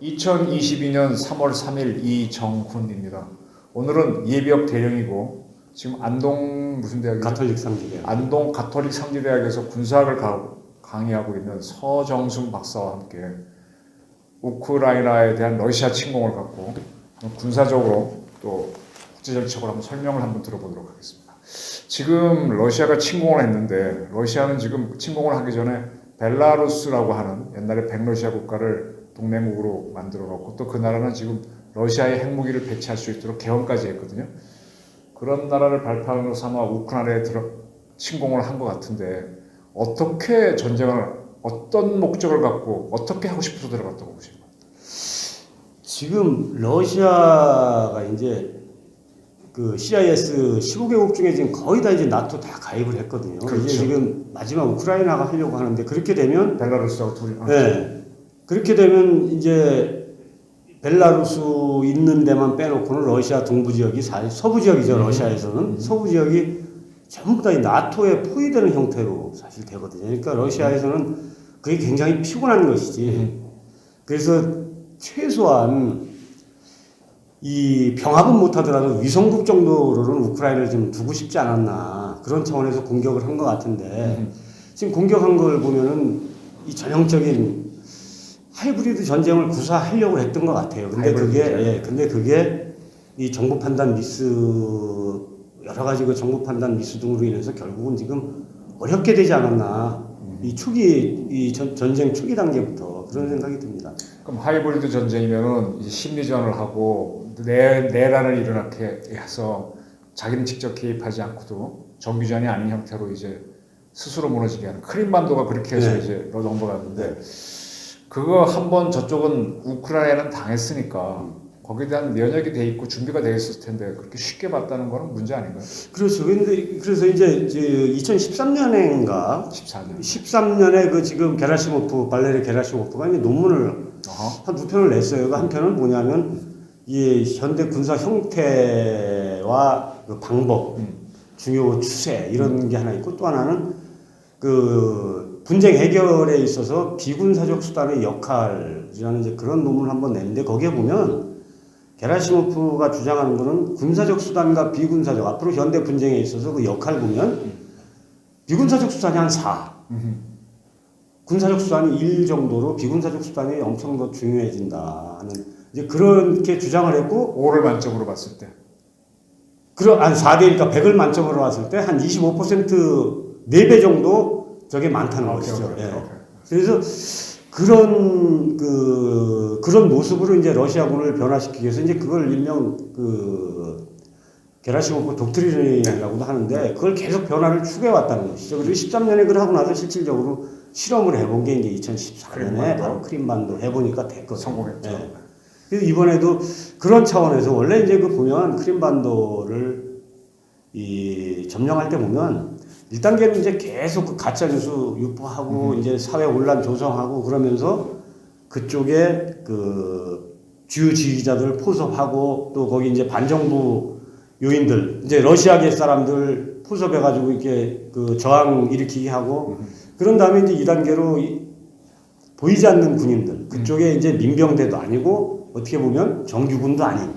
(2022년 3월 3일) 이정훈입니다. 오늘은 예비역 대령이고 지금 안동 무슨 대학이죠? 가톨릭 상지대학. 안동 가톨릭 상지대학에서 군사학을 강의하고 있는 서정순 박사와 함께 우크라이나에 대한 러시아 침공을 갖고 군사적으로 또 국제정치적으로 한번 설명을 한번 들어보도록 하겠습니다. 지금 러시아가 침공을 했는데 러시아는 지금 침공을 하기 전에 벨라루스라고 하는 옛날에 백러시아 국가를 동맹국으로 만들어 놓고 또 그 나라는 지금 러시아의 핵무기를 배치할 수 있도록 개헌까지 했거든요. 그런 나라를 발판으로 삼아 우크라이나에 침공을 한 것 같은데 어떻게 전쟁을 어떤 목적을 갖고 어떻게 하고 싶어서 들어갔다고 보십니까? 지금 러시아가 이제 그 CIS 15개국 중에 지금 거의 다 이제 나토 다 가입을 했거든요. 그렇죠. 이제 지금 마지막 우크라이나가 하려고 하는데 그렇게 되면 벨라루스하고 둘이 네. 그렇게 되면 이제 벨라루스 있는 데만 빼놓고는 러시아 동부 지역이 사실 서부 지역이죠. 러시아에서는 서부 지역이 전부 다 이 나토에 포위되는 형태로 사실 되거든요. 그러니까 러시아에서는 그게 굉장히 피곤한 것이지. 그래서 최소한 이 병합은 못하더라도 위성국 정도로는 우크라이나를 좀 두고 싶지 않았나 그런 차원에서 공격을 한 것 같은데 지금 공격한 걸 보면은 이 전형적인 하이브리드 전쟁을 구사하려고 했던 것 같아요. 근데 그게 이 정보 판단 미스 여러 가지 그 정보 판단 미스 등으로 인해서 결국은 지금 어렵게 되지 않았나 이 초기 이 전쟁 초기 단계부터 그런 생각이 듭니다. 그럼 하이브리드 전쟁이면은 이제 심리전을 하고 내란을 일어나게 해서 자기는 직접 개입하지 않고도 정규전이 아닌 형태로 이제 스스로 무너지게 하는 크림반도가 그렇게 해서 이제 넘어갔는데 그거 한번 저쪽은 우크라이나는 당했으니까 거기에 대한 면역이 돼 있고 준비가 돼 있었을 텐데 그렇게 쉽게 봤다는 거는 문제 아닌가요? 그렇죠. 근데 그래서 이제 2013년인가 13년에 그 지금 발레리 게라시모프가 이제 논문을 한 두 편을 냈어요. 그 한 편은 뭐냐면 이 현대 군사 형태와 그 방법, 중요 추세 이런 게 하나 있고 또 하나는 그 분쟁 해결에 있어서 비군사적 수단의 역할이라는 이제 그런 논문을 한번 냈는데 거기에 보면 게라시모프가 주장하는 거는 군사적 수단과 비군사적 앞으로 현대 분쟁에 있어서 그 역할 보면 비군사적 수단이 한 4, 군사적 수단이 1 정도로 비군사적 수단이 엄청 더 중요해진다는 이제 그렇게 주장을 했고 5를 만점으로 봤을 때 한 4대니까 100을 만점으로 봤을 때 한 25% 4배 정도 저게 많다는 것이죠. 오케이. 그래서 그런 모습으로 이제 러시아군을 변화시키기 위해서 이제 그걸 일명 그 게라시모프 독트린이라고도 하는데 그걸 계속 변화를 추구해 왔다는 것이죠. 그리고 13년에 그걸 하고 나서 실질적으로 실험을 해본 게 이제 2014년에 바로 크림반도 해보니까 됐거든요. 성공했죠. 네. 그래서 이번에도 그런 차원에서 원래 이제 그 보면 크림반도를 점령할 때 보면 1단계는 이제 계속 그 가짜뉴스 유포하고 이제 사회 혼란 조성하고 그러면서 그쪽에 그 주요 지휘자들 포섭하고 또 거기 이제 반정부 요인들 이제 러시아계 사람들 포섭해가지고 이렇게 그 저항 일으키게 하고 그런 다음에 이제 2단계로 보이지 않는 군인들 그쪽에 이제 민병대도 아니고 어떻게 보면 정규군도 아닌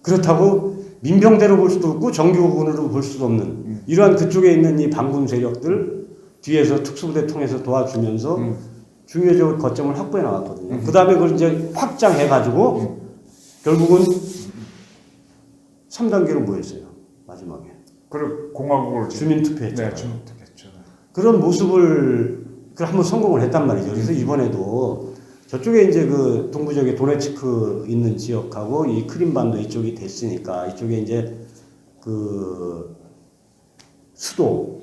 그렇다고 민병대로 볼 수도 없고 정규군으로 볼 수도 없는 이러한 그쪽에 있는 이 반군 세력들 뒤에서 특수부대 통해서 도와주면서 중요적 거점을 확보해 나갔거든요. 그 다음에 그걸 이제 확장해가지고 결국은 3단계로 뭐였어요? 마지막에. 그리고 공화국을 주민투표했잖아요. 네, 주민투표했죠. 그런 모습을 한번 성공을 했단 말이죠. 그래서 이번에도 저쪽에 이제 그 동부지역에 도네츠크 있는 지역하고 이 크림반도 이쪽이 됐으니까 이쪽에 이제 그 수도,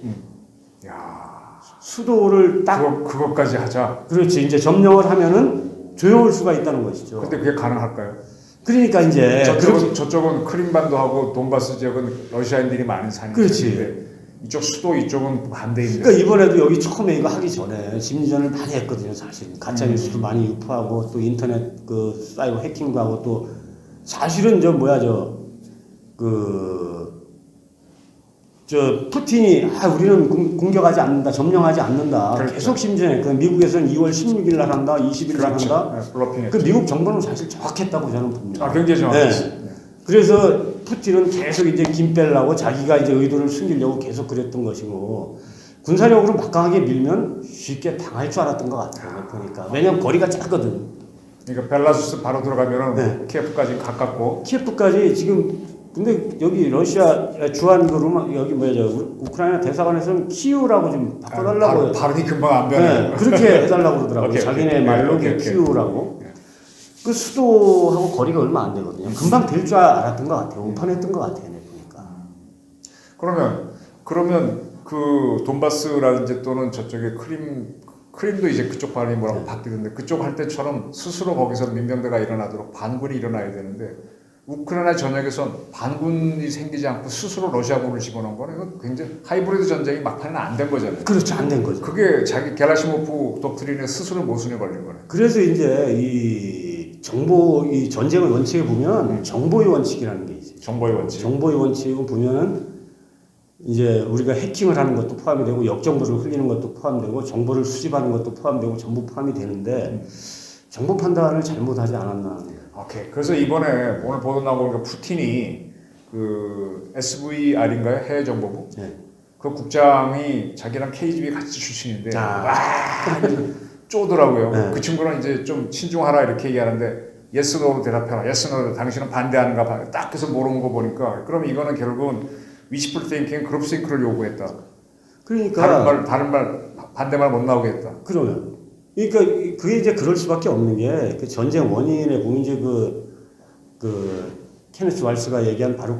수도를 딱 그것까지 하자. 그렇지 이제 점령을 하면은 조용할 수가 있다는 것이죠. 근데 그게 가능할까요? 그러니까 이제 저쪽은 크림반도하고 돈바스 지역은 러시아인들이 많은 산이죠. 그렇지. 이쪽 수도 이쪽은 반대인데. 그러니까 이번에도 여기 처음에 이거 하기 전에 심리전을 많이 했거든요. 사실 가짜 뉴스도 많이 유포하고 또 인터넷 그 사이버 해킹도 하고 또 사실은 저 푸틴이 우리는 공격하지 않는다, 점령하지 않는다. 그렇죠. 계속 심전했. 그 미국에서는 2월 16일 날 한다, 20일 날 그렇죠. 한다. 네, 블러핑 그 미국 정보는 사실 정확했다고 저는 봅니다. 굉장히 정확했어요. 네. 그래서 푸틴은 계속 이제 김 빼려고 자기가 이제 의도를 숨기려고 계속 그랬던 것이고 군사력으로 막강하게 밀면 쉽게 당할 줄 알았던 것 같아요. 보니까 왜냐면 거리가 짧거든. 그러니까 벨라루스 바로 들어가면은 네. 키예프까지 가깝고. 키예프까지 지금 근데 여기 러시아 주한 그 여기 우크라이나 대사관에서는 키우라고 좀 바꿔달라고. 발음이 금방 안 변해요. 네, 그렇게 해달라고 그러더라고요. 오케이, 자기네 오케이, 말로 오케이, 오케이. 키우라고. 네. 그 수도하고 거리가 얼마 안 되거든요. 금방 될 줄 알았던 것 같아요. 오판했던 것 같아요. 내 보니까. 그러면 그 돈바스라든지 또는 저쪽에 크림도 이제 그쪽 발음이 뭐라고 바뀌던데 그쪽 할 때처럼 스스로 거기서 민병대가 일어나도록 반군이 일어나야 되는데 우크라이나 전역에선 반군이 생기지 않고 스스로 러시아군을 집어넣은 거는 이건 굉장히 하이브리드 전쟁이 막판에는 안 된 거잖아요. 그렇죠. 안 된 거죠. 그게 자기 게라시모프 독트린의 스스로 모순에 걸린 거네. 그래서 이제 이 전쟁의 원칙에 보면 정보의 원칙이라는 게 있어요. 정보의 원칙. 정보의 원칙을 보면은 이제 우리가 해킹을 하는 것도 포함이 되고 역정보를 흘리는 것도 포함되고 정보를 수집하는 것도 포함되고 전부 포함이 되는데 정보 판단을 잘못하지 않았나. 오케이. 그래서 이번에 오늘 보도 나오니까 푸틴이 그 SVR인가요? 해외정보부? 네. 그 국장이 자기랑 KGB 같이 출신인데 쪼더라고요. 네. 그 친구는 이제 좀 신중하라 이렇게 얘기하는데 yes, no로 대답해라. yes, no. 당신은 반대하는가 봐. 딱 해서 모르는 거 보니까 그럼 이거는 결국은 wishful thinking, 그룹 싱크를 요구했다. 그러니까 다른 말 반대말 못 나오게 했다. 그러면 그러니까 그게 이제 그럴 수밖에 없는 게 그 전쟁 원인에 보면 이제 그 케네스 왈스가 얘기한 바로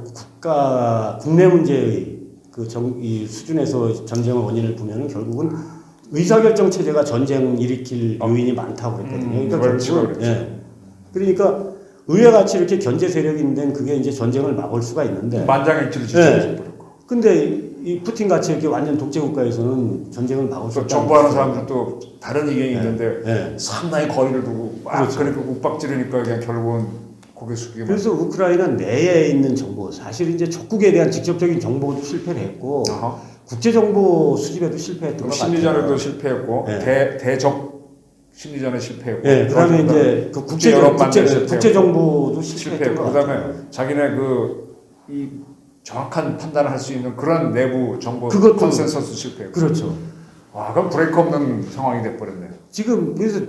국내 문제의 이 수준에서 전쟁의 원인을 보면은 결국은 의사결정 체제가 전쟁 일으킬 요인이 많다고 그랬거든요. 그러니까 결국은 그러니까 의회 같이 이렇게 견제 세력이 있는 그게 이제 전쟁을 막을 수가 있는데 만장일치를 지지해 버렸고. 근데 이 푸틴 같이 이렇게 완전 독재 국가에서는 전쟁을 막을 수 없다. 정부하는 사람들도 다른 의견이 있는데 상당히 거리를 두고 그렇죠. 그러니까 욱박지르니까 그냥 결국은 고개 숙이고. 그래서 우크라이나 내에 있는 정보, 사실 이제 적국에 대한 직접적인 정보도 실패를 했고 국제 정보 수집에도 실패했던 것 같아요. 심리전에도 실패했고 네. 대적 심리전에 실패했고. 네, 그다음에 이제 그 국제 정보도 실패했던 것 같아요. 그다음에 자기네 이 정확한 판단을 할 수 있는 그런 내부 정보 컨센서스 실패했고. 그렇죠. 와, 그럼 브레이크 없는 상황이 돼버렸네. 그래서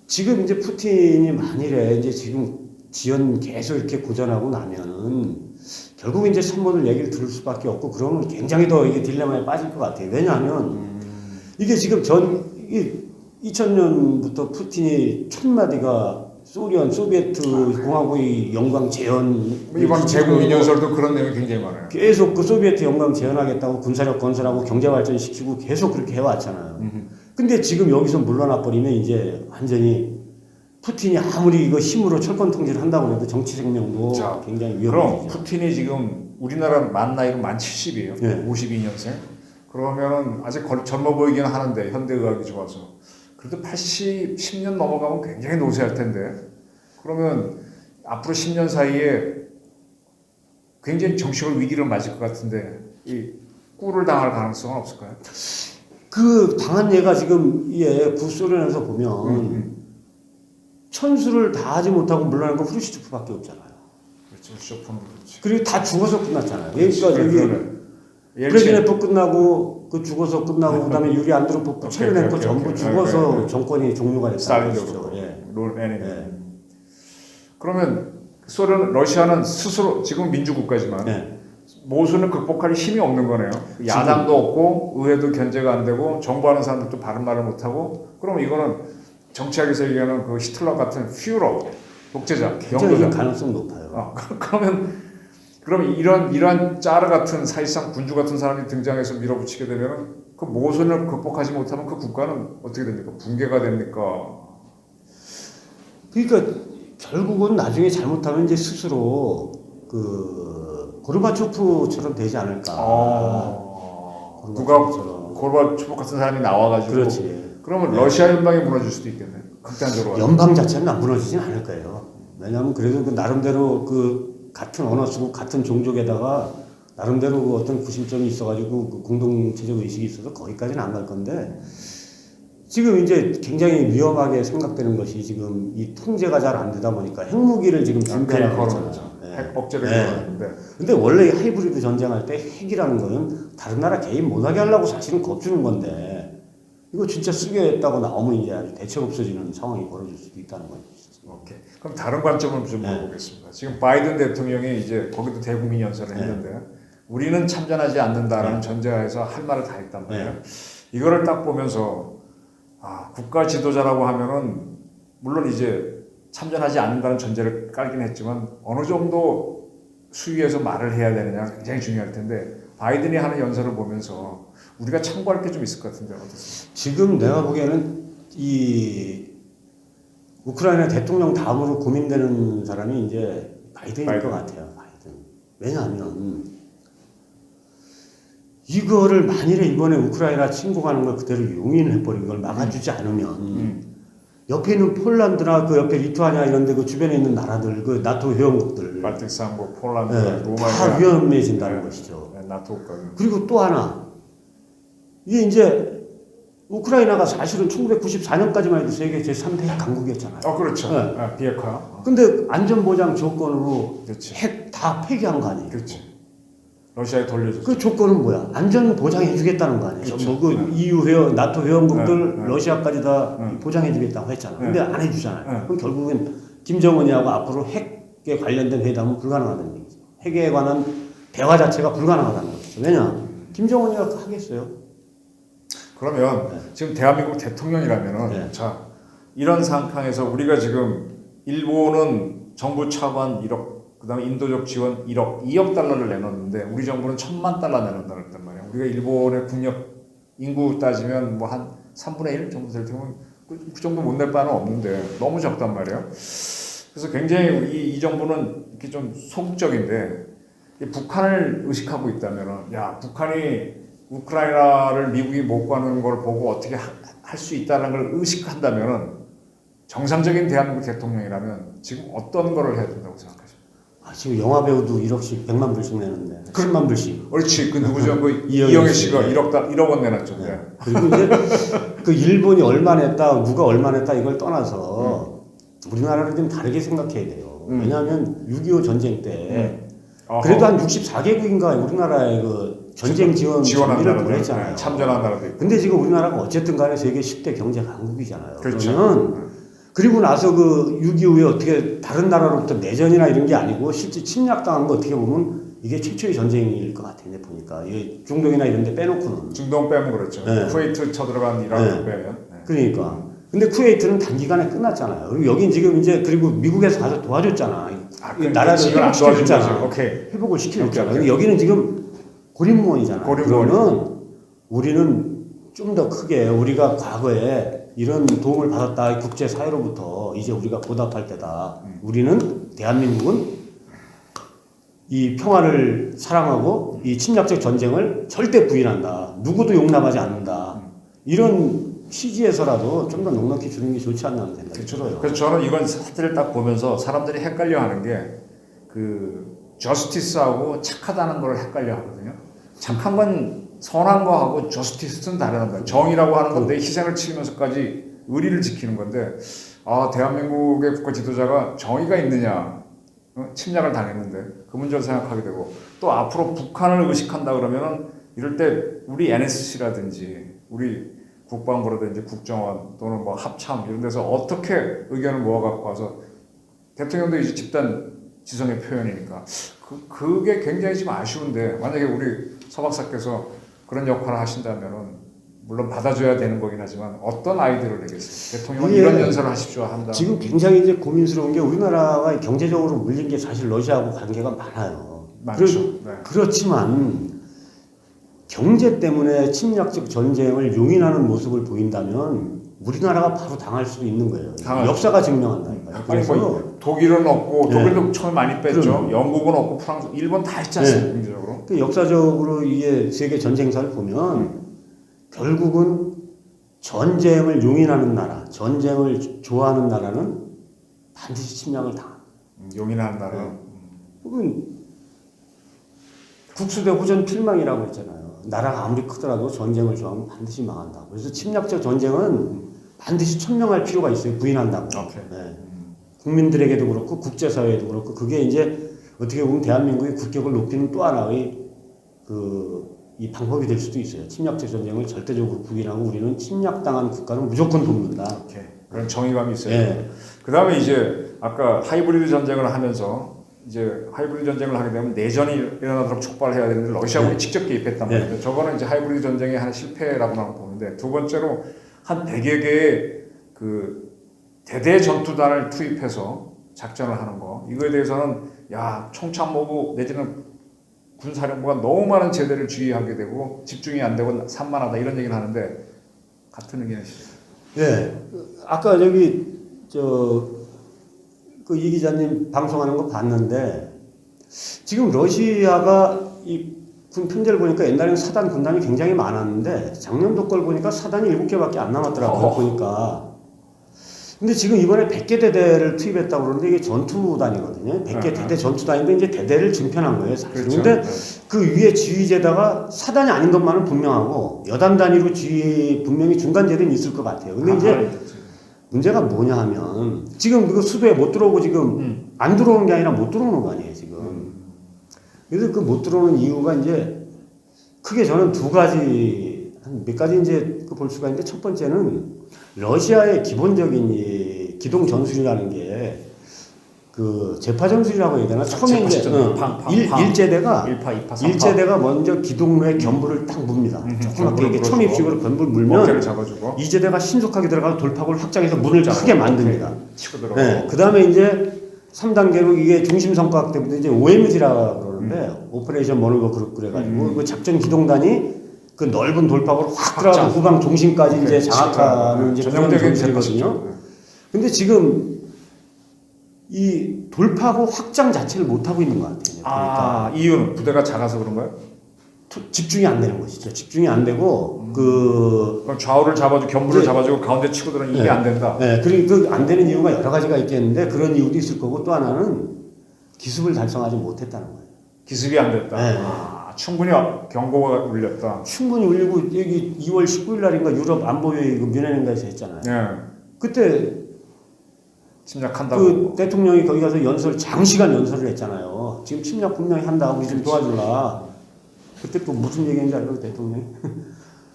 지금 이제 푸틴이 만일에 이제 지금 지연 계속 이렇게 고전하고 나면은 결국 이제 참모들 얘기를 들을 수밖에 없고 그러면 굉장히 더 이게 딜레마에 빠질 것 같아요. 왜냐하면 이게 지금 2000년부터 푸틴이 첫 마디가 소비에트 공화국의 영광 재현 이번 제국 인연설도 그런 내용이 굉장히 많아요. 계속 그 소비에트 영광 재현하겠다고 군사력 건설하고 경제 발전시키고 계속 그렇게 해왔잖아요. 근데 지금 여기서 물러나 버리면 이제 완전히 푸틴이 아무리 이거 힘으로 철권 통제를 한다고 해도 정치 생명도 굉장히 위험해요. 그럼 푸틴이 지금 우리나라 만 나이로 만 70이에요. 네. 52년생. 그러면은 아직 젊어 보이긴 하는데 현대의학이 좋아서. 그래도 10년 넘어가면 굉장히 노쇠할 텐데. 그러면 앞으로 10년 사이에 굉장히 정치적 위기를 맞을 것 같은데 이 꿀을 당할 가능성은 없을까요? 그 당한 예가 지금 구소련에서 보면 천수를 다 하지 못하고 물러난 건 후르시초프밖에 없잖아요. 그렇죠. 그렇지. 그리고 다 죽어서 끝났잖아요. 그러니까 여기 브레즈네프 끝나고 죽어서 끝나고 그다음에 유리 안드로포프 체르넨코 전부 죽어서 정권이 종료가 됐다는 거죠. 그러면 러시아는 스스로 지금 민주국가지만 모순을 극복할 힘이 없는 거네요. 야당도 없고 의회도 견제가 안 되고 정부하는 사람들도 바른 말을 못 하고 그럼 이거는 정치학에서 얘기하는 그 히틀러 같은 퓨러 독재자, 굉장히 가능성 높아요. 그럼 이런 짜르 같은 사실상 군주 같은 사람이 등장해서 밀어붙이게 되면 그 모순을 극복하지 못하면 그 국가는 어떻게 됩니까? 붕괴가 됩니까? 그러니까 결국은 나중에 잘못하면 이제 스스로 고르바초프처럼 되지 않을까. 누가 고르바초프 같은 사람이 나와가지고. 그렇지. 그러면 러시아 연방이 무너질 수도 있겠네. 극단적으로. 연방 자체는 안 무너지진 않을 거예요. 왜냐하면 그래도 나름대로 같은 언어 쓰고 같은 종족에다가 나름대로 그 어떤 구심점이 있어가지고 그 공동체적 의식이 있어서 거기까지는 안 갈 건데 지금 이제 굉장히 위험하게 생각되는 것이 지금 이 통제가 잘 안 되다 보니까 핵무기를 지금 준비하고 있잖아요. 핵 억제를 네. 하는데 근데 원래 하이브리드 전쟁할 때 핵이라는 거는 다른 나라 개입 못하게 하려고 사실은 겁주는 건데 이거 진짜 쓰겠다고 나오면 이제 아주 대책 없어지는 상황이 벌어질 수도 있다는 거죠. 오케이. 그럼 다른 관점을 좀 물어보겠습니다. 지금 바이든 대통령이 이제 거기도 대국민 연설을 했는데 우리는 참전하지 않는다라는 전제하에서 할 말을 다 했단 말이에요. 이거를 딱 보면서 국가 지도자라고 하면은 물론 이제 참전하지 않는다는 전제를 깔긴 했지만 어느 정도 수위에서 말을 해야 되느냐 굉장히 중요할 텐데 바이든이 하는 연설을 보면서 우리가 참고할 게 좀 있을 것 같은데 어떻습니까? 지금 내가 보기에는 이 우크라이나 대통령 다음으로 고민되는 사람이 이제 바이든일 것 같아요. 바이든. 왜냐하면 이거를 만일에 이번에 우크라이나 침공하는 걸 그대로 용인해버린 걸 막아주지 않으면 옆에 있는 폴란드나 그 옆에 리투아니아 이런 데 그 주변에 있는 나라들 그 나토 회원국들 발틱 3국, 폴란드, 다 루마니아 위험해진다는 것이죠. 나토국가. 그리고 또 하나 이게 이제 우크라이나가 사실은 1994년까지만 해도 세계 제3대 핵 강국이었잖아요. 그렇죠. 네. 비핵화. 근데 안전보장 조건으로 그렇지. 핵 다 폐기한 거 아니에요? 그렇지. 러시아에 돌려줬죠. 그 조건은 뭐야? 안전 보장해주겠다는 거 아니에요? 그렇죠. 전부 그 EU 회원, 나토 회원국들, 네. 러시아까지 다 보장해주겠다고 했잖아. 네. 근데 안 해주잖아요. 네. 그럼 결국엔 김정은이하고 앞으로 핵에 관련된 회담은 불가능하다는 얘기죠. 핵에 관한 대화 자체가 불가능하다는 거죠. 왜냐? 김정은이가 하겠어요. 그러면 지금 대한민국 대통령이라면은 네. 자 이런 상황에서 우리가 지금 일본은 정부 차관 1억 그다음에 인도적 지원 1억 2억 달러를 내놓는데 우리 정부는 1,000만 달러 내놓는다 그랬단 말이야. 우리가 일본의 국력 인구 따지면 뭐 한 3분의 1 정도 될 테면 그 정도 못 낼 바는 없는데 너무 적단 말이야. 그래서 굉장히 이 정부는 이렇게 좀 소극적인데 북한을 의식하고 있다면은 야 북한이 우크라이나를 미국이 못 가는 걸 보고 어떻게 할 수 있다는 걸 의식한다면은 정상적인 대한민국 대통령이라면 지금 어떤 거를 해야 된다고 생각하십니까? 지금 영화 배우도 1억씩 100만 불씩 내는데 10만 불씩. 그렇지. 그 누구죠? 그 이영애 이영애 씨가 씨. 1억 원 내놨죠. 네. 그리고 이제 그 일본이 얼마 냈다, 누가 얼마 냈다 이걸 떠나서 우리나라는 좀 다르게 생각해야 돼요. 왜냐하면 6.25 전쟁 때 그래도 한 64개국인가 우리나라의 그 전쟁 지원한 준비를 나라들 보냈잖아요. 참전한 나라도 있고. 근데 지금 우리나라가 어쨌든 간에 세계 10대 경제 강국이잖아요. 그렇죠. 그러면 그리고 나서 그 6.25에 어떻게 다른 나라로부터 내전이나 이런 게 아니고 실제 침략당한 거 어떻게 보면 이게 최초의 전쟁일 것 같아요. 보니까 이게 중동이나 이런 데 빼놓고는. 중동 빼면 그렇죠. 네. 쿠웨이트 쳐들어간 이라크 네. 빼면. 그러니까. 근데 쿠웨이트는 단기간에 끝났잖아요. 그리고 여긴 지금 이제 그리고 미국에서 가서 도와줬잖아. 나라를 이건 안 회복시켜줬잖아. 도와준 거지. 오케이. 회복을 시켜줬잖아. 오케이. 근데 여기는 지금 고립무원이잖아. 고립무원. 그러면 우리는 좀 더 크게 우리가 과거에 이런 도움을 받았다 국제 사회로부터 이제 우리가 보답할 때다. 우리는 대한민국은 이 평화를 사랑하고 이 침략적 전쟁을 절대 부인한다. 누구도 용납하지 않는다. 이런 취지에서라도 좀 더 넉넉히 주는 게 좋지 않나 하는 생각이 들어요. 그래서 저는 이건 사태를 딱 보면서 사람들이 헷갈려하는 게 그 저스티스하고 착하다는 걸 헷갈려 하거든요. 착한 건 선한 거하고 저스티스는 다르단 말이에요. 정의라고 하는 건데 희생을 치르면서까지 의리를 지키는 건데 대한민국의 국가 지도자가 정의가 있느냐 침략을 당했는데 그 문제를 생각하게 되고 또 앞으로 북한을 의식한다 그러면은 이럴 때 우리 NSC라든지 우리 국방부라든지 국정원 또는 뭐 합참 이런 데서 어떻게 의견을 모아갖고 와서 대통령도 이제 집단 지성의 표현이니까 그게 굉장히 지금 아쉬운데 만약에 우리 서 박사께서 그런 역할을 하신다면은 물론 받아줘야 되는 거긴 하지만 어떤 아이디어를 내겠어요? 대통령은 이런 연설을 하십시오 한다. 지금 굉장히 이제 고민스러운 게 우리나라가 경제적으로 물린 게 사실 러시아하고 관계가 많아요. 많죠. 네. 그렇지만 경제 때문에 침략적 전쟁을 용인하는 모습을 보인다면 우리나라가 바로 당할 수도 있는 거예요. 당하죠. 역사가 증명한다니까요. 아니 그래서 뭐 독일은 없고 네. 독일도 처음에 많이 뺐죠. 그럼요. 영국은 없고 프랑스, 일본 다 했지 않습니까? 경제적으로. 그 역사적으로 이게 세계 전쟁사를 보면 결국은 전쟁을 용인하는 나라, 전쟁을 좋아하는 나라는 반드시 침략을 당합니다. 용인하는 나라. 혹은 국수대 호전 필망이라고 했잖아요. 나라가 아무리 크더라도 전쟁을 좋아하면 반드시 망한다고. 그래서 침략적 전쟁은 반드시 천명할 필요가 있어요. 부인한다고. 오케이. 네. 국민들에게도 그렇고 국제사회에도 그렇고 그게 이제 어떻게 보면 대한민국의 국격을 높이는 또 하나의 이 방법이 될 수도 있어요. 침략적 전쟁을 절대적으로 부인하고 우리는 침략당한 국가는 무조건 돕는다. 오케이. 그런 정의감이 있어요. 네. 그다음에 이제 아까 하이브리드 전쟁을 하면서 이제 하이브리드 전쟁을 하게 되면 내전이 일어나도록 촉발해야 되는데 러시아군이 직접 개입했단 말이에요. 저거는 이제 하이브리드 전쟁의 한 실패라고 나는 보는데 두 번째로 한 100여 개의 그 대대 전투단을 투입해서 작전을 하는 거 이거에 대해서는 야 총참모부 내지는 군사령부가 너무 많은 제대를 주의하게 되고 집중이 안 되고 산만하다 이런 얘기를 하는데 같은 의견이시죠? 네. 아까 그 이 기자님 방송하는 거 봤는데 지금 러시아가 이 군 편제를 보니까 옛날에는 사단 군단이 굉장히 많았는데 작년도 걸 보니까 사단이 7개밖에 안 남았더라고요. 보니까. 근데 지금 이번에 100개 대대를 투입했다고 그러는데 이게 전투단이거든요. 100개 대대 전투단인데 이제 대대를 증편한 거예요. 사실. 그렇죠. 근데 그 위에 지휘제다가 사단이 아닌 것만은 분명하고 여단 단위로 지휘 분명히 중간 제대는 있을 것 같아요. 근데 이제 문제가 뭐냐 하면 지금 그 수도에 못 들어오고 지금 안 들어오는 게 아니라 못 들어오는 거 아니에요, 지금. 그래서 그 못 들어오는 이유가 이제 크게 저는 두 가지, 한 몇 가지 이제 볼 수가 있는데 첫 번째는 러시아의 기본적인 이 기동 전술이라는 게 그 재파 전술이라고 해야 되나? 처음에 이제 일제대가 1파, 2파, 3파 일제대가 먼저 기동로에 견부를 딱 뭅니다. 조그맣게 이게 초입식으로 견부를 물면 잡아주고 이제대가 신속하게 들어가서 돌파구를 확장해서 문을 크게 만듭니다. 치고 들어가고 네, 그 다음에 이제 3단계로 이게 중심 성과학 때부터 이제 OMG라고 그러는데 오퍼레이션 모노버 그룹 그래가지고 그 작전 기동단이 그 넓은 돌파구를 확 들어가서 후방 중심까지 이제 장악하는 이제 그런 전형적인 전술이거든요. 근데 지금 이 돌파구 확장 자체를 못 하고 있는 것 같아요. 아 이유는 부대가 작아서 그런가요? 집중이 안 되는 것이죠. 집중이 안 되고 그럼 좌우를 잡아주고 견부를 네. 잡아주고 가운데 치고 들어는 이게 네. 안 된다. 네, 그리고 안 되는 이유가 여러 가지가 있겠는데 그런 이유도 있을 거고 또 하나는 기습을 달성하지 못했다는 거예요. 기습이 안 됐다. 네. 충분히 경고가 울렸다. 충분히 울리고 여기 2월 19일 날인가 유럽 안보회의 그 뮌헨인가에서 했잖아요. 네. 그때 침략한다고. 그 대통령이 거기 가서 장시간 연설을 했잖아요. 지금 침략 분명히 한다. 우리 좀 도와줄라. 그때 또 무슨 얘기인지 알고 대통령이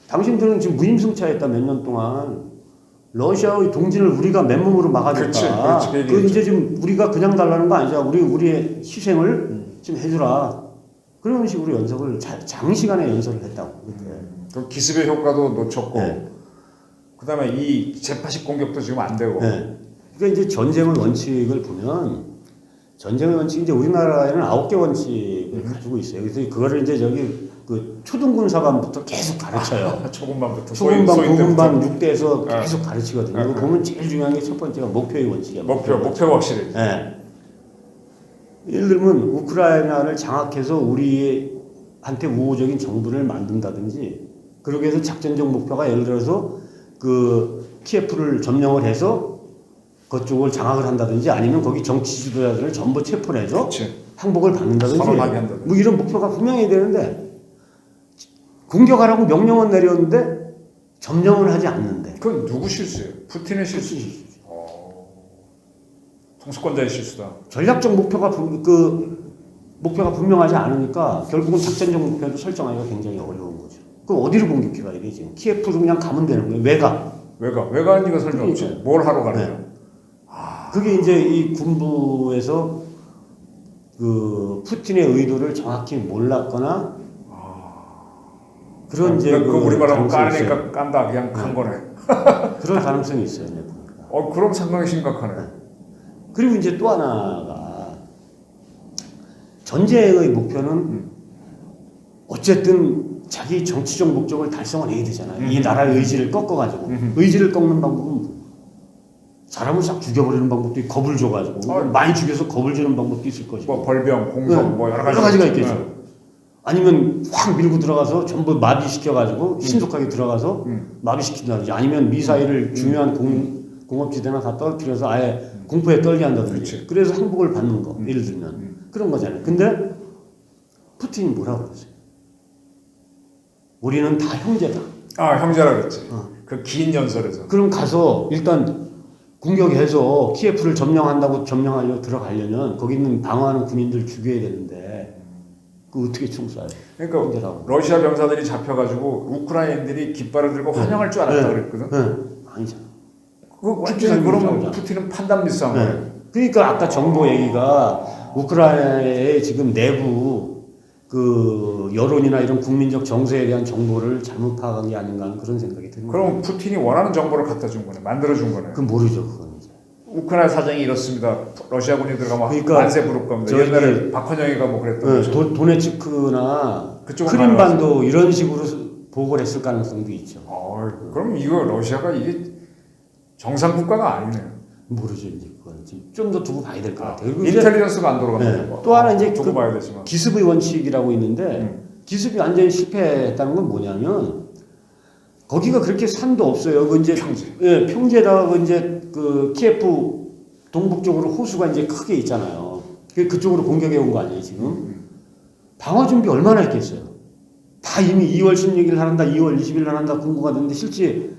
당신들은 지금 무임승차했다 몇 년 동안 러시아의 동진을 우리가 맨몸으로 막아줬다. 그렇지, 그 이제 지금 우리가 그냥 달라는 거 아니죠. 우리의 희생을 지금 해주라. 그런 식으로 연설을 장시간에 연설을 했다고. 그 기습의 효과도 놓쳤고, 네. 그다음에 이 재파식 공격도 지금 안 되고. 네. 그러니까 이제 전쟁의 원칙을 보면 전쟁의 원칙 이제 우리나라에는 9개 원칙을 가지고 있어요. 그래서 그거를 이제 그 초등군사관부터 계속 가르쳐요. 초군반부터 초군반, 소위 때부터. 고군반 6대에서 네. 계속 가르치거든요. 네. 이거 보면 제일 중요한 게 첫 번째가 목표의 원칙이에요. 목표가 확실히. 네. 예를 들면 우크라이나를 장악해서 우리한테 우호적인 정부를 만든다든지 그렇게 해서 작전적 목표가 예를 들어서 그 키예프를 점령을 해서 그쪽을 장악을 한다든지 아니면 거기 정치 지도자들을 전부 체포를 해서 그렇지. 항복을 받는다든지 선언하게 한다든지. 뭐 이런 목표가 분명히 되는데 공격하라고 명령은 내렸는데 점령을 하지 않는데 그건 누구 실수예요? 푸틴의 실수. 통수권자의 실수다. 전략적 목표가 목표가 분명하지 않으니까 결국은 작전적 목표도 설정하기가 굉장히 어려운 거죠. 그럼 어디를 공격해 가야 돼 지금? 키예프로 그냥 가면 되는 거예요. 왜 가? 왜 가는 이가 설명 없지. 그러니까요. 뭘 하러 가느냐. 네. 그게 이제 이 군부에서 그 푸틴의 의도를 정확히 몰랐거나 그런 이제 그 우리말하면 가능성이 있어요. 까니까 깐다 그냥 간 거네. 그런 가능성이 있어요. 네, 보니까. 그럼 상당히 심각하네. 그리고 이제 또 하나가 전쟁의 목표는 어쨌든 자기 정치적 목적을 달성을 해야 되잖아요. 이 나라의 의지를 꺾어가지고 의지를 꺾는 방법은 사람을 싹 죽여버리는 방법도 있고 겁을 줘가지고 많이 죽여서 겁을 주는 방법도 있을 것이고 뭐 벌병, 공성 뭐 여러 가지가 있겠죠. 있겠죠. 아니면 확 밀고 들어가서 전부 마비시켜가지고 신속하게 들어가서 마비시킨다든지 아니면 미사일을 중요한 공업지대나 다 떨어뜨려서 아예 공포에 떨게 한다든지 그렇지. 그래서 항복을 받는 거 예를 들면 그런 거잖아요. 근데 푸틴이 뭐라고 그러지? 우리는 다 형제다. 아 형제라 그랬지. 어. 그 긴 연설에서. 그럼 가서 일단 공격해서 키예프를 점령하려고 들어가려면 거기 있는 방어하는 군인들 죽여야 되는데 그 어떻게 총 쏴요? 그러니까 형제라고. 러시아 병사들이 잡혀가지고 우크라이나인들이 깃발을 들고 환영할 줄 알았다 그랬거든. 아니잖아. 그거 완전히 그러면 푸틴은 판단 미스한 거예요. 그러니까 아까 정보 얘기가 우크라이나의 지금 내부 그 여론이나 이런 국민적 정서에 대한 정보를 잘못 파악한 게 아닌가 하는 그런 생각이 드는 거예요. 그럼 푸틴이 원하는 정보를 갖다 준 거네. 만들어 준 거네. 그건 모르죠, 그건 이제. 우크라이나 사정이 이렇습니다. 러시아군이 들어가면 그러니까 만세 부를 겁니다. 저기 옛날에 박헌영이가 뭐 그랬던 거죠. 도네츠크나 그쪽은 크림반도 이런 식으로 보고를 했을 가능성도 있죠. 그럼 이거 러시아가 이게 정상 국가가 아니네요. 모르죠, 이제 그건 좀 더 두고 봐야 될 것 같아요. 그리고 이제 인텔리전스가 안 돌아가는 거. 또 하나 이제 두고 그 봐야 되지만. 기습의 원칙이라고 있는데 기습이 완전히 실패했다는 건 뭐냐면 거기가 그렇게 산도 없어요. 그 이제 평지. 예, 평지에다가 그 이제 그 키예프 동북쪽으로 호수가 이제 크게 있잖아요. 그쪽으로 공격해 온 거 아니에요, 지금? 방어 준비 얼마나 했겠어요? 다 이미 2월 16일 한다, 2월 20일 한다 공고가 됐는데 실제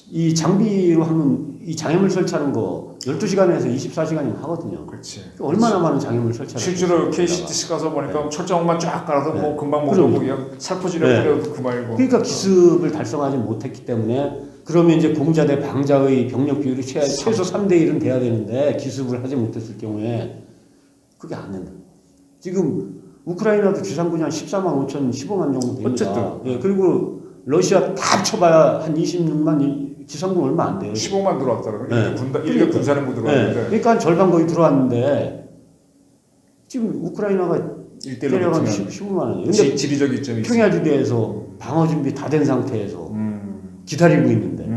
이 장비로 하면 이 장애물 설치하는 거 12시간에서 24시간이면 하거든요. 그렇지. 얼마나 많은 장애물 설치하는 실제로 KCTC 가서 보니까 철장만 쫙 깔아도 뭐 금방 못 오고 그냥 살포질에 뿌려도 그만이고. 그러니까 기습을 달성하지 못했기 때문에 그러면 이제 공자대 방자의 병력 비율이 최소 3대 1은 돼야 되는데 기습을 하지 못했을 경우에 그게 안 된다. 지금 우크라이나도 지상군이 한 14만 5천, 15만 정도 됩니다. 어쨌든. 예, 그리고 러시아 다 합쳐봐야 한 26만 지상군 얼마 안 돼요. 15만 들어왔다고. 네. 일개 군사령부 들어왔는데. 그러니까 한 절반 거의 들어왔는데 지금 우크라이나가 대략 15만 원이에요. 근데 지리적 이점이 평야 주대에서 방어 준비 다 된 상태에서 기다리고 있는데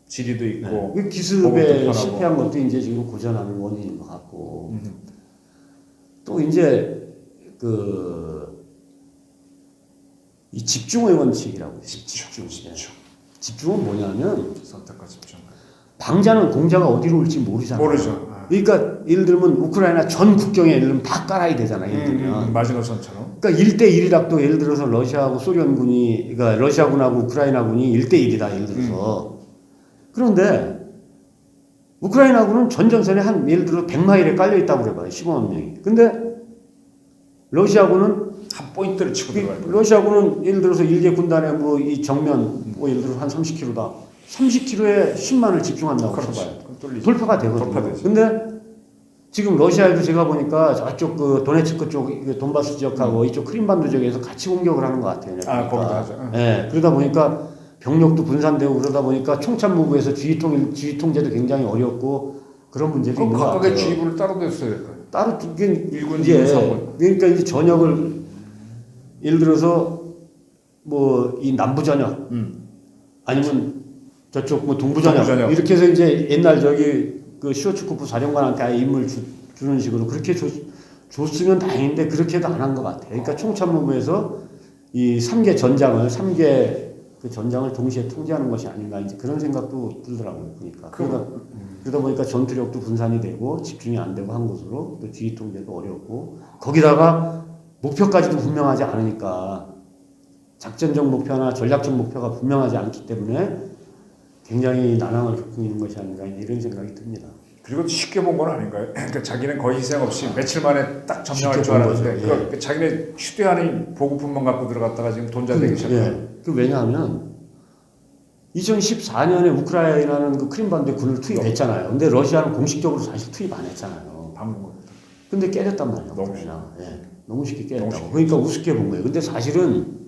지리도 있고 그 기습에 실패한 것도 이제 지금 고전하는 원인인 것 같고 또 이제 이 집중의 원칙이라고 있어요. 집중은 뭐냐면 선택과 집중. 방자는 공자가 어디로 올지 모르잖아요. 모르죠. 그러니까 예를 들면 우크라이나 전 국경에 예를 들면 다 깔아야 되잖아요. 예를 들면. 마지노선처럼. 그러니까 1대1이라도 예를 들어서 러시아하고 소련군이 그러니까 러시아군하고 우크라이나군이 1대1이다 예를 들어서. 그런데 우크라이나군은 전전선에 한 예를 들어 100마일에 깔려 있다고 그래봐요. 15만 명이. 근데 러시아군은 한 포인트를 치고 들어가요. 러시아군은 예를 들어서 일개 군단의 뭐 이 정면 뭐 예를 들어 한 30km다. 30km에 10만을 집중한다고 쳐봐요. 돌파가 되거든요. 돌파되죠. 근데 지금 러시아에도 제가 보니까 저쪽 그 도네츠크 쪽 돈바스 지역하고 이쪽 크림반도 지역에서 같이 공격을 하는 것 같아요. 거기도 하죠. 예. 그러다 보니까 병력도 분산되고 그러다 보니까 총참모부에서 지휘 통제도 굉장히 어렵고 그런 문제도 있는 것 같아요. 각각의 지휘부를 따로 뒀어야 될 거예요. 따로 두긴 1군, 이제 2군, 3군. 그러니까 이제 전역을 예를 들어서 뭐 이 남부 전역 아니면 저쪽 뭐 동부 전역 이렇게 해서 이제 옛날 저기 그 시오츠코프 사령관한테 아예 임무를 주는 식으로 그렇게 줬으면 다행인데 그렇게도 안 한 것 같아요. 그러니까 총참모부에서 이 3개 전장을 3개 그 전장을 동시에 통제하는 것이 아닌가 이제 그런 생각도 들더라고요. 그러니까 그러다 보니까 전투력도 분산이 되고 집중이 안 되고 한 것으로 또 지휘 통제도 어렵고 거기다가 목표까지도 분명하지 않으니까 작전적 목표나 전략적 목표가 분명하지 않기 때문에 굉장히 난항을 겪고 있는 것이 아닌가 이런 생각이 듭니다. 그리고 쉽게 본 건 아닌가요? 그러니까 자기는 거의 희생 없이 며칠 만에 딱 점령할 줄 본 알았는데 거죠. 그러니까 자기네 휴대하는 보급품만 갖고 들어갔다가 지금 돈잘 되기 시작해요. 예. 왜냐하면 2014년에 우크라이나는 그 크림반도에 군을 투입했잖아요. 근데 러시아는 공식적으로 사실 투입 안 했잖아요. 방금 거. 근데 깨졌단 말이에요. 너무 우크라이나. 예. 너무 쉽게 깨졌다고. 너무 쉽게. 그러니까 우습게 본 거예요. 근데 사실은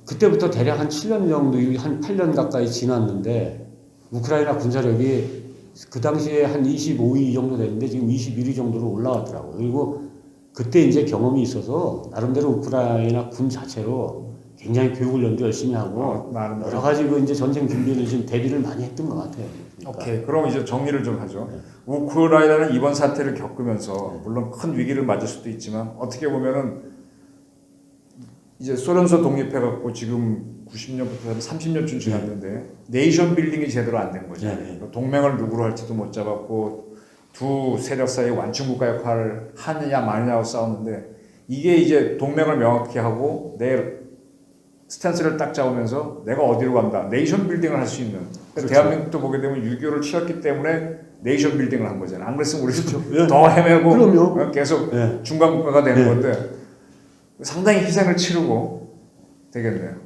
그때부터 대략 한 7년 정도, 한 8년 가까이 지났는데 우크라이나 군사력이 그 당시에 한 25위 정도 됐는데 지금 21위 정도로 올라왔더라고요. 그리고 그때 이제 경험이 있어서 나름대로 우크라이나 군 자체로 굉장히 교육 훈련도 열심히 하고 여러 가지 그 이제 전쟁 준비를 지금 대비를 많이 했던 것 같아요. 그러니까. 오케이. 그럼 이제 정리를 좀 하죠. 우크라이나는 이번 사태를 겪으면서 물론 큰 위기를 맞을 수도 있지만 어떻게 보면은 이제 소련서 독립해갖고 지금 90년부터 30년쯤 지났는데 네이션 빌딩이 제대로 안 된 거죠. 동맹을 누구로 할지도 못 잡았고 두 세력 사이의 완충국가 역할을 하느냐 마느냐고 싸웠는데 이게 이제 동맹을 명확히 하고 내 스탠스를 딱 잡으면서 내가 어디로 간다. 네이션 빌딩을 할 수 있는. 그렇죠. 대한민국도 보게 되면 6.25를 치렀기 때문에 네이션 빌딩을 한 거잖아요. 안 그랬으면 우리도 예. 더 헤매고 그럼요. 계속 예. 중간 국가가 되는 예. 건데 상당히 희생을 치르고 되겠네요.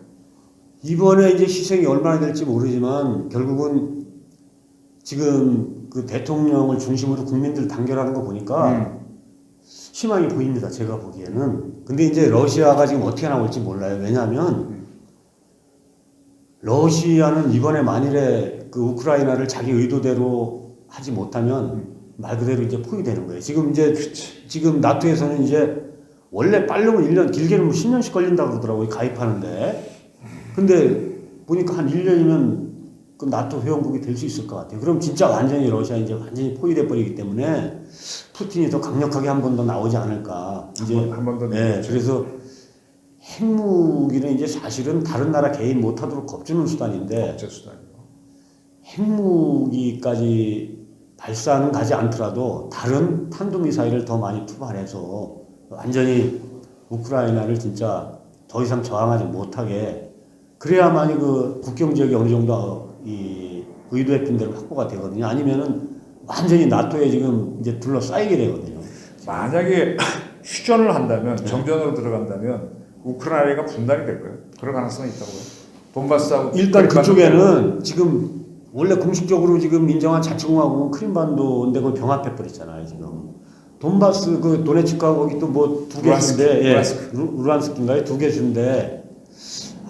이번에 이제 희생이 얼마나 될지 모르지만 결국은 지금 그 대통령을 중심으로 국민들 단결하는 거 보니까 희망이 보입니다. 제가 보기에는. 근데 이제 러시아가 지금 어떻게 나올지 몰라요. 왜냐하면 러시아는 이번에 만일에 그 우크라이나를 자기 의도대로 하지 못하면 말 그대로 이제 포위되는 거예요. 지금 이제 지금 나토에서는 이제 원래 빠르면 1년, 길게는 뭐 10년씩 걸린다고 그러더라고요. 가입하는데. 근데 보니까 한 1년이면 그 나토 회원국이 될 수 있을 것 같아요. 그럼 진짜 완전히 러시아 이제 완전히 포위돼 버리기 때문에 푸틴이 더 강력하게 한 번 더 나오지 않을까. 이제 한 번 더. 네, 그래서 핵무기는 이제 사실은 다른 나라 개인 못하도록 겁주는 수단인데 국제 수단이요. 핵무기까지 발사는 가지 않더라도 다른 탄도미사일을 더 많이 투발해서 완전히 우크라이나를 진짜 더 이상 저항하지 못하게 그래야만이 그 국경 지역이 어느 정도 이 의도했던 대로 확보가 되거든요. 아니면은 완전히 나토에 지금 이제 둘러싸이게 되거든요. 만약에 휴전을 한다면 정전으로 들어간다면 우크라이나가 분단이 될 거예요. 그럴 가능성이 있다고요. 돈바스하고 일단 그쪽에는 지금 원래 공식적으로 지금 인정한 자치공화국은 크림반도인데 그걸 병합해 버렸잖아요. 지금 돈바스 그 도네츠크하고 거기 또 뭐 두 개주인데 루란스키인가요? 두 개주인데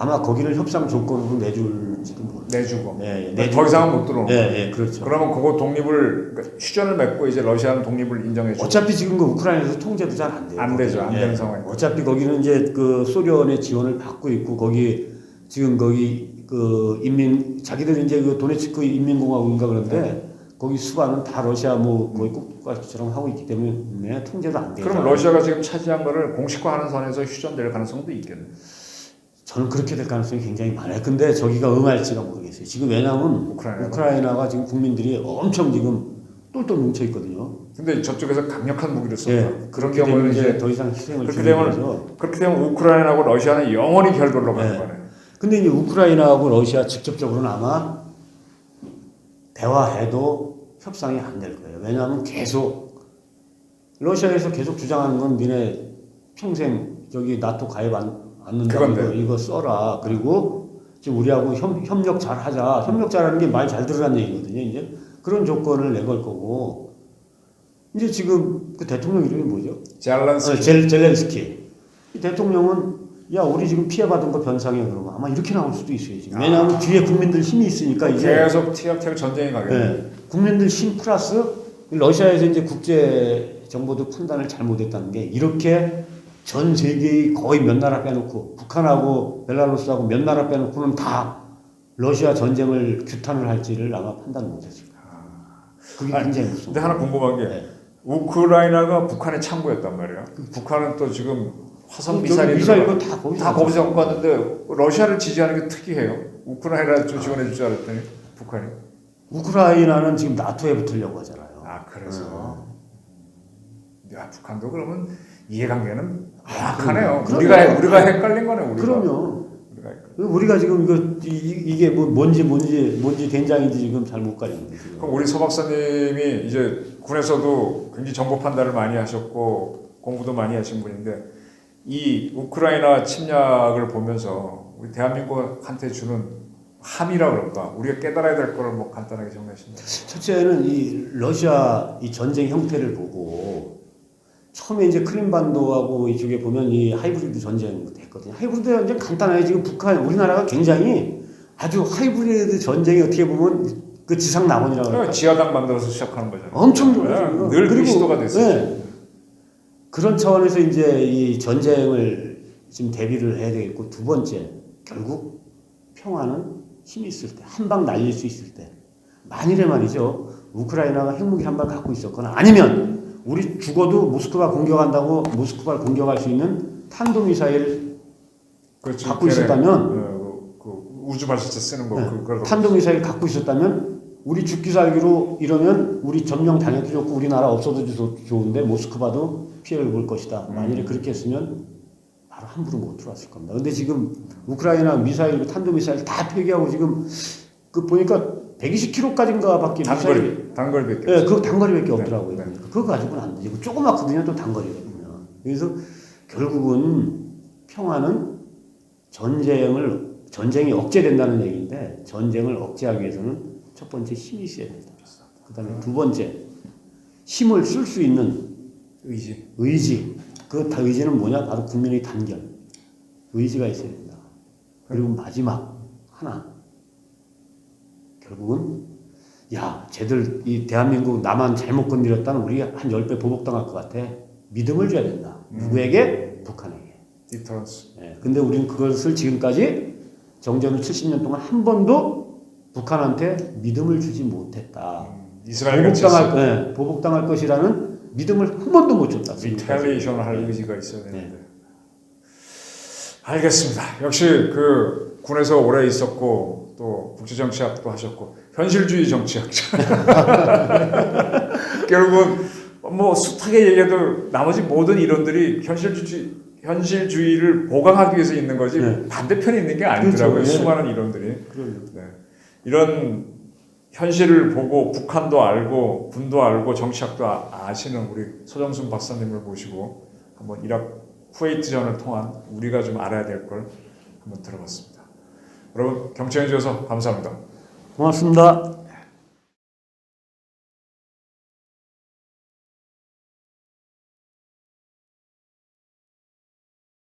아마 거기를 협상 조건으로 내줄지도 모르겠어요. 내주고. 예, 더 이상은 못 들어오는 거예요. 예, 그렇죠. 그러면 그거 독립을 그러니까 휴전을 맺고 이제 러시아는 독립을 인정해 주고 어차피 지금 그 우크라이나에서 통제도 잘 안 돼요. 안 되죠. 안 되는 상황이. 어차피 거기는 이제 그 소련의 지원을 받고 있고 거기 지금 거기 그 인민 자기들 이제 그 도네츠크 인민공화국인가 그런데 거기 수반은 다 러시아 뭐 거의 국가처럼 하고 있기 때문에 통제도 안 돼요. 그럼 러시아가 지금 차지한 거를 공식화하는 선에서 휴전될 가능성도 있겠네요. 저는 그렇게 될 가능성이 굉장히 많아요. 근데 저기가 응할지가 모르겠어요. 지금 왜냐하면 우크라이나가 지금 국민들이 엄청 지금 똘똘 뭉쳐 있거든요. 근데 저쪽에서 강력한 무기를 쏜다. 예, 그런 그렇게 경우는 되면 이제 이제 더 이상 희생을 그렇게 되면 우크라이나하고 러시아는 영원히 결별로 가는 네. 거네. 근데 이제 우크라이나하고 러시아 직접적으로는 아마 대화해도 협상이 안 될 거예요. 왜냐하면 계속 러시아에서 계속 주장하는 건 니네 평생 저기 나토 가입 안 않는다고 이거 써라. 그리고 지금 우리하고 협력 잘 하자. 협력 잘하는 게 말 잘 들으라는 얘기거든요. 이제 그런 조건을 내걸 거고 이제 지금 그 대통령 이름이 뭐죠? 젤렌스키. 이 대통령은 야 우리 지금 피해받은 거 변상해 그러면 아마 이렇게 나올 수도 있어요. 지금. 왜냐하면 뒤에 국민들 힘이 있으니까 이제 계속 티격태격 전쟁이 가겠네. 네, 국민들 힘 플러스 러시아에서 이제 국제 정보도 판단을 잘못했다는 게 이렇게 전 세계의 거의 몇 나라 빼놓고 북한하고 벨라루스하고 몇 나라 빼놓고는 다 러시아 전쟁을 규탄을 할지를 아마 판단 못했을 거예요. 그게 굉장히 무서워. 근데 하나 궁금한 게 우크라이나가 북한의 창고였단 말이에요. 북한은 또 지금 화성 미사일도 다 거기서 갖고 왔는데 러시아를 지지하는 게 특이해요. 우크라이나 좀 지원해 줄 줄 알았더니 북한이. 우크라이나는 지금 나토에 붙으려고 하잖아요. 아 그래서. 야 북한도 그러면 이해관계는 그러네요. 우리가 헷갈린 거네 우리가. 그럼요. 우리가 지금 이게 뭐 뭔지 된장인지 지금 잘 못 가리는데. 그럼 우리 서 박사님이 이제 군에서도 굉장히 정보 판단을 많이 하셨고 공부도 많이 하신 분인데 이 우크라이나 침략을 보면서 우리 대한민국한테 주는 함이라 그럴까 우리가 깨달아야 될 거를 뭐 간단하게 정리하신다. 첫째는 이 러시아 이 전쟁 형태를 보고 처음에 이제 크림반도하고 이쪽에 보면 이 하이브리드 전쟁 됐거든요. 하이브리드 전쟁 간단하게 지금 북한 우리나라가 굉장히 아주 하이브리드 전쟁이 어떻게 보면 그 지상 낙원이라고 할까? 지하당 만들어서 시작하는 거잖아요. 엄청 좋아요. 늘 그 시도가 됐어요. 네. 그런 차원에서 이제 이 전쟁을 지금 대비를 해야 되겠고 두 번째 결국 평화는 힘이 있을 때 한 방 날릴 수 있을 때 만일에 말이죠 우크라이나가 핵무기 한 발 갖고 있었거나 아니면 우리 죽어도 모스크바 공격한다고 모스크바를 공격할 수 있는 탄도미사일 갖고 있었다면 그 우주 발사체 쓰는 거 탄도미사일 갖고 있었다면 우리 죽기 살기로 이러면 우리 점령 당해도 좋고 우리나라 없어도 좋은데 모스크바도 피해를 볼 것이다. 만일에 그렇게 했으면 바로 함부로 못 들어왔을 겁니다. 근데 지금 우크라이나 미사일, 탄도미사일 다 폐기하고 지금 그 보니까 120km까지인가 밖에 미사일이 단거리밖에 예, 그 단거리밖에 없더라고요. 네. 그거 가지고는 안 되지. 조그맣거든요, 또 단거리거든요. 그래서 결국은 평화는 전쟁이 억제된다는 얘기인데 전쟁을 억제하기 위해서는 첫 번째 힘이 있어야 된다. 그다음에 두 번째 힘을 쓸 수 있는 의지. 그 의지는 뭐냐? 바로 국민의 단결. 의지가 있어야 된다. 그리고 마지막 하나. 결국은 야, 쟤들 이 대한민국 나만 잘못 건드렸다는 우리 한 10배 보복당할 것 같아. 믿음을 줘야 된다. 누구에게? 북한에게. 디터런스. 예, 근데 우리는 그것을 지금까지 정전을 70년 동안 한 번도 북한한테 믿음을 주지 못했다. 이스라엘 같이 보복당할 것이라는 믿음을 한 번도 못 줬다. 리탈리에이션을 할 의지가 있어야 되는데. 네. 알겠습니다. 역시 그 군에서 오래 있었고 또 국제정치학도 하셨고 현실주의 정치학자. 결국은 뭐 숱하게 얘기해도 나머지 모든 이론들이 현실주의를 보강하기 위해서 있는 거지 네. 반대편에 있는 게 아니더라고요. 그렇죠. 네. 수많은 이론들이. 네. 이런 현실을 보고 북한도 알고 군도 알고 정치학도 아시는 우리 서정순 박사님을 모시고 한번 이라크 쿠웨이트전을 통한 우리가 좀 알아야 될 걸 한번 들어봤습니다. 여러분 경청해 주셔서 감사합니다. 고맙습니다.